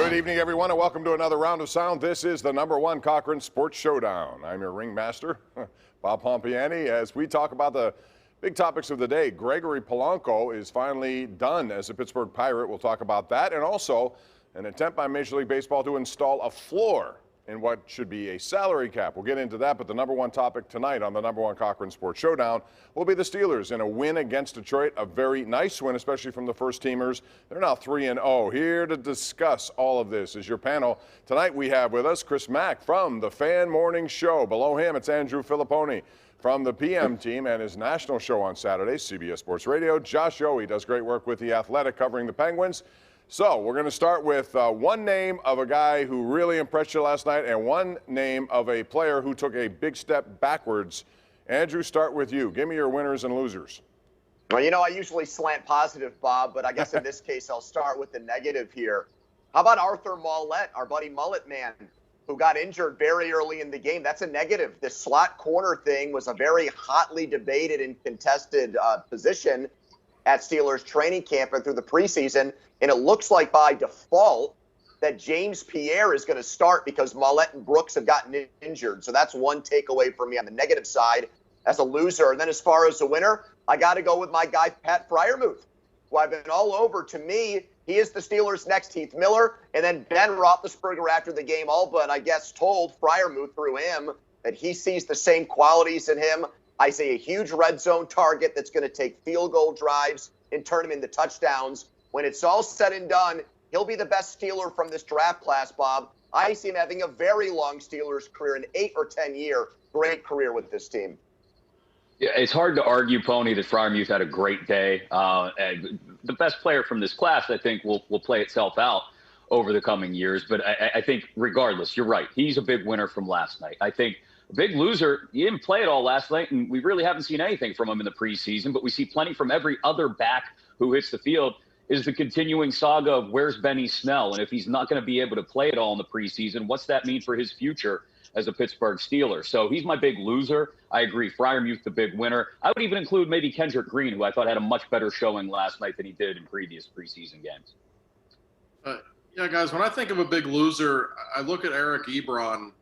Good evening, everyone, and welcome to another round of sound. This is the #1 Cochran Sports Showdown. I'm your ringmaster, Bob Pompeani, as we talk about the big topics of the day. Gregory Polanco is finally done as a Pittsburgh Pirate. We'll talk about that, and also an attempt by Major League Baseball to install a floor in what should be a salary cap. We'll get into that, but the #1 topic tonight on the #1 Cochran Sports Showdown will be the Steelers in a win against Detroit. A very nice win, especially from the first teamers. They're now 3-0. Here to discuss all of this is your panel. Tonight we have with us Chris Mack from the Fan Morning Show. Below him, it's Andrew Fillipponi from the PM team and his national show on Saturdays, CBS Sports Radio. Josh Yohe does great work with The Athletic covering the Penguins. So we're going to start with one name of a guy who really impressed you last night and one name of a player who took a big step backwards. Andrew, start with you. Give me your winners and losers. Well, you know, I usually slant positive, Bob, but I guess in this case I'll start with the negative here. How about Arthur Mollett, our buddy Mullet Man, who got injured very early in the game? That's a negative. The slot corner thing was a very hotly debated and contested position at Steelers training camp and through the preseason. And it looks like by default that James Pierre is going to start because Mollett and Brooks have gotten injured. So that's one takeaway for me on the negative side as a loser. And then as far as the winner, I got to go with my guy, Pat Freiermuth, who I've been all over. To me, he is the Steelers' next Heath Miller. And then Ben Roethlisberger after the game all but, I guess, told Freiermuth through him that he sees the same qualities in him. I say a huge red zone target that's going to take field goal drives and turn them into touchdowns. When it's all said and done, he'll be the best Steeler from this draft class, Bob. I see him having a very long Steelers career, an 8 or 10 year great career with this team. Yeah, it's hard to argue, Pony, that Freiermuth had a great day. And the best player from this class, I think, will play itself out over the coming years. But I think regardless, you're right. He's a big winner from last night. I think a big loser, he didn't play it all last night, and we really haven't seen anything from him in the preseason, but we see plenty from every other back who hits the field, is the continuing saga of where's Benny Snell? And if he's not going to be able to play it all in the preseason, what's that mean for his future as a Pittsburgh Steeler? So he's my big loser. I agree. Freiermuth, the big winner. I would even include maybe Kendrick Green, who I thought had a much better showing last night than he did in previous preseason games. Yeah, guys, when I think of a big loser, I look at Eric Ebron,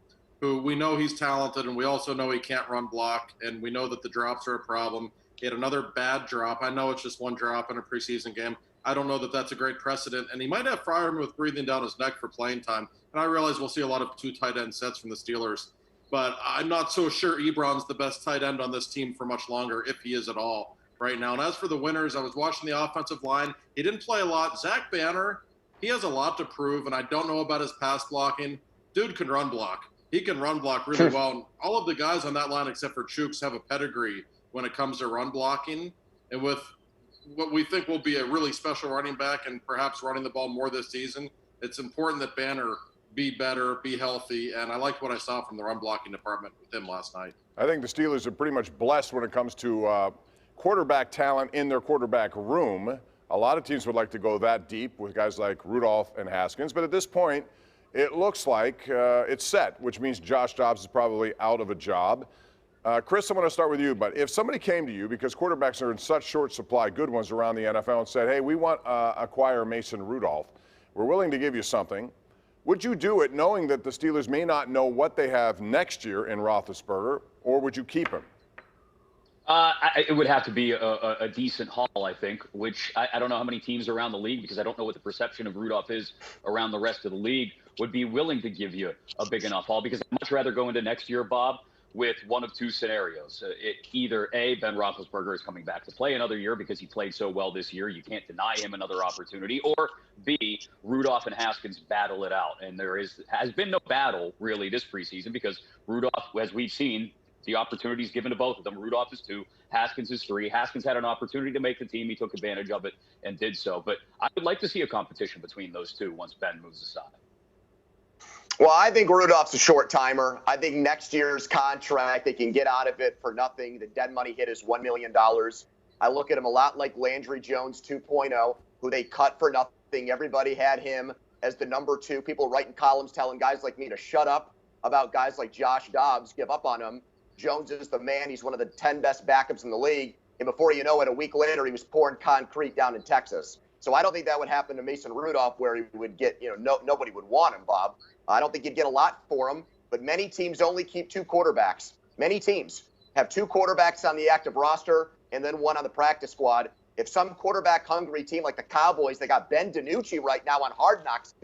who we know he's talented, and we also know he can't run block, and we know that the drops are a problem. He had another bad drop. I know it's just one drop in a preseason game. I don't know that that's a great precedent. And he might have Freiermuth breathing down his neck for playing time. And I realize we'll see a lot of 2 tight end sets from the Steelers. But I'm not so sure Ebron's the best tight end on this team for much longer, if he is at all right now. And as for the winners, I was watching the offensive line. He didn't play a lot. Zach Banner, he has a lot to prove, and I don't know about his pass blocking. Dude can run block. He can run block really well. And all of the guys on that line, except for Chooks, have a pedigree when it comes to run blocking. And with what we think will be a really special running back and perhaps running the ball more this season, it's important that Banner be better, be healthy, and I liked what I saw from the run blocking department with him last night. I think the Steelers are pretty much blessed when it comes to quarterback talent in their quarterback room. A lot of teams would like to go that deep with guys like Rudolph and Haskins, but at this point, it looks like it's set, which means Josh Dobbs is probably out of a job. Chris, I'm going to start with you, but if somebody came to you, because quarterbacks are in such short supply, good ones around the NFL, and said, hey, we want to acquire Mason Rudolph, we're willing to give you something, would you do it knowing that the Steelers may not know what they have next year in Roethlisberger, or would you keep him? It would have to be a decent haul, I think, which I don't know how many teams around the league, because I don't know what the perception of Rudolph is around the rest of the league, would be willing to give you a big enough haul, because I'd much rather go into next year, Bob, with one of 2 scenarios. Either A, Ben Roethlisberger is coming back to play another year because he played so well this year, you can't deny him another opportunity, or B, Rudolph and Haskins battle it out. And there has been no battle really this preseason because Rudolph, as we've seen, the opportunities given to both of them. Rudolph is 2, Haskins is 3. Haskins had an opportunity to make the team. He took advantage of it and did so. But I would like to see a competition between those 2 once Ben moves aside. Well, I think Rudolph's a short timer. I think next year's contract, they can get out of it for nothing. The dead money hit is $1 million. I look at him a lot like Landry Jones 2.0, who they cut for nothing. Everybody had him as the number 2. People writing columns telling guys like me to shut up about guys like Josh Dobbs, give up on him. Jones is the man. He's one of the 10 best backups in the league. And before you know it, a week later, he was pouring concrete down in Texas. So I don't think that would happen to Mason Rudolph where he would get, nobody would want him, Bob. I don't think you'd get a lot for him, but many teams only keep 2 quarterbacks. Many teams have 2 quarterbacks on the active roster and then 1 on the practice squad. If some quarterback-hungry team like the Cowboys, they got Ben DiNucci right now on Hard Knocks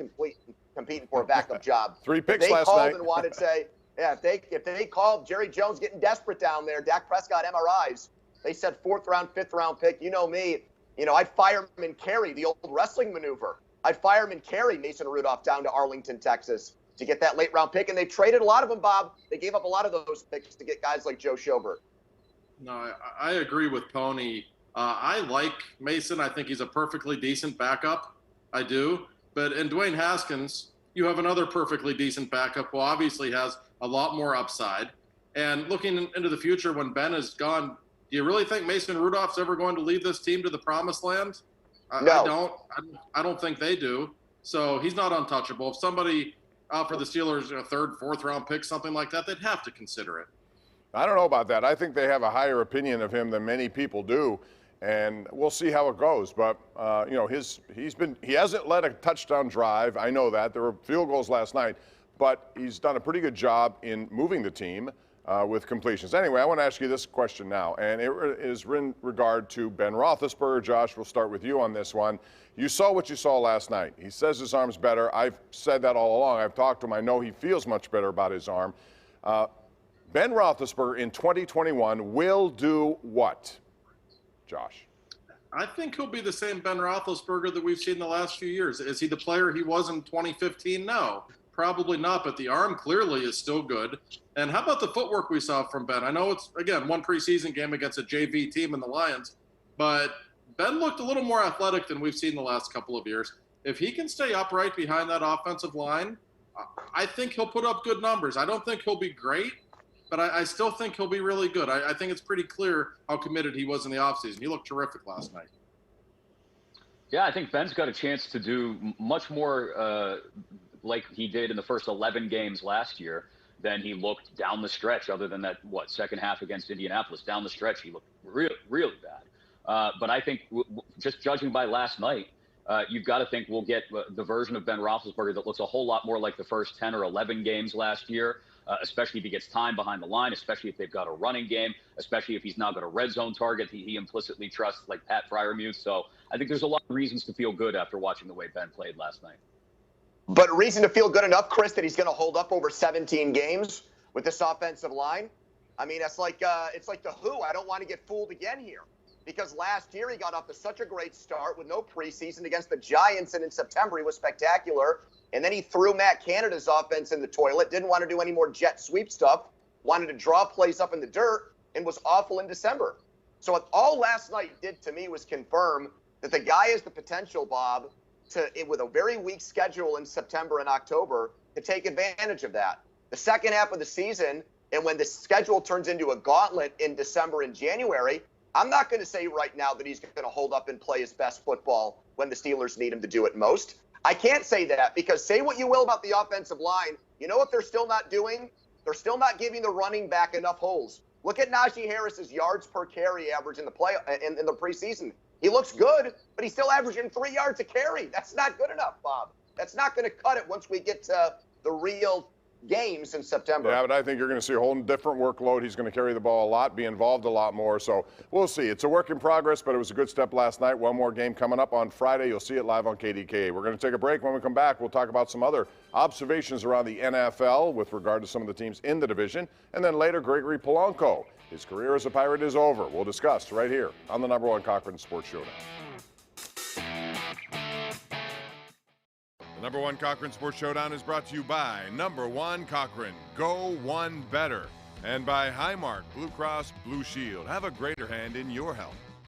competing for a backup job. 3 picks last night. They called and wanted to say, yeah, if they called Jerry Jones getting desperate down there, Dak Prescott MRIs, they said 4th round, 5th round pick. You know me, I'd fire him and carry the old wrestling maneuver. I'd fire him and carry Mason Rudolph down to Arlington, Texas to get that late round pick. And they traded a lot of them, Bob. They gave up a lot of those picks to get guys like Joe Schobert. No, I agree with Pony. I like Mason. I think he's a perfectly decent backup. I do. But in Dwayne Haskins, you have another perfectly decent backup who obviously has a lot more upside. And looking into the future when Ben is gone, do you really think Mason Rudolph's ever going to lead this team to the promised land? No. I don't think they do. So he's not untouchable. If somebody for the Steelers, 3rd, 4th round pick, something like that, they'd have to consider it. I don't know about that. I think they have a higher opinion of him than many people do, and we'll see how it goes. But he hasn't led a touchdown drive. I know that. There were field goals last night, but he's done a pretty good job in moving the team with completions. Anyway, I want to ask you this question now, and it is in regard to Ben Roethlisberger. Josh, we'll start with you on this one. You saw what you saw last night. He says his arm's better. I've said that all along. I've talked to him. I know he feels much better about his arm. Ben Roethlisberger in 2021 will do what, Josh? I think he'll be the same Ben Roethlisberger that we've seen the last few years. Is he the player he was in 2015? No, probably not, but the arm clearly is still good. And how about the footwork we saw from Ben? I know it's, again, one preseason game against a JV team in the Lions, but Ben looked a little more athletic than we've seen the last couple of years. If he can stay upright behind that offensive line, I think he'll put up good numbers. I don't think he'll be great, but I still think he'll be really good. I think it's pretty clear how committed he was in the offseason. He looked terrific last night. Yeah, I think Ben's got a chance to do much more like he did in the first 11 games last year than he looked down the stretch, other than that, second half against Indianapolis. Down the stretch, he looked really, really bad. But I think just judging by last night, you've got to think we'll get the version of Ben Roethlisberger that looks a whole lot more like the first 10 or 11 games last year. Especially if he gets time behind the line, especially if they've got a running game, especially if he's now got a red zone target he implicitly trusts, like Pat Freiermuth. So I think there's a lot of reasons to feel good after watching the way Ben played last night. But reason to feel good enough, Chris, that he's going to hold up over 17 games with this offensive line? I mean, it's like the Who. I don't want to get fooled again here. Because last year he got off to such a great start with no preseason against the Giants, and in September he was spectacular. And then he threw Matt Canada's offense in the toilet, didn't want to do any more jet sweep stuff, wanted to draw plays up in the dirt, and was awful in December. So all last night did to me was confirm that the guy has the potential, Bob, with a very weak schedule in September and October, to take advantage of that. The second half of the season, and when the schedule turns into a gauntlet in December and January, I'm not going to say right now that he's going to hold up and play his best football when the Steelers need him to do it most. I can't say that, because say what you will about the offensive line, you know what they're still not doing? They're still not giving the running back enough holes. Look at Najee Harris's yards per carry average in the preseason. He looks good, but he's still averaging 3 yards a carry. That's not good enough, Bob. That's not going to cut it once we get to the real games in September. Yeah, but I think you're going to see a whole different workload. He's going to carry the ball a lot, be involved a lot more. So we'll see. It's a work in progress, but it was a good step last night. One more game coming up on Friday. You'll see it live on KDKA. We're going to take a break. When we come back, we'll talk about some other observations around the NFL with regard to some of the teams in the division. And then later, Gregory Polanco. His career as a Pirate is over. We'll discuss right here on the #1 Cochran Sports Showdown. The #1 Cochran Sports Showdown is brought to you by #1 Cochran, Go One Better, and by Highmark Blue Cross Blue Shield. Have a greater hand in your health.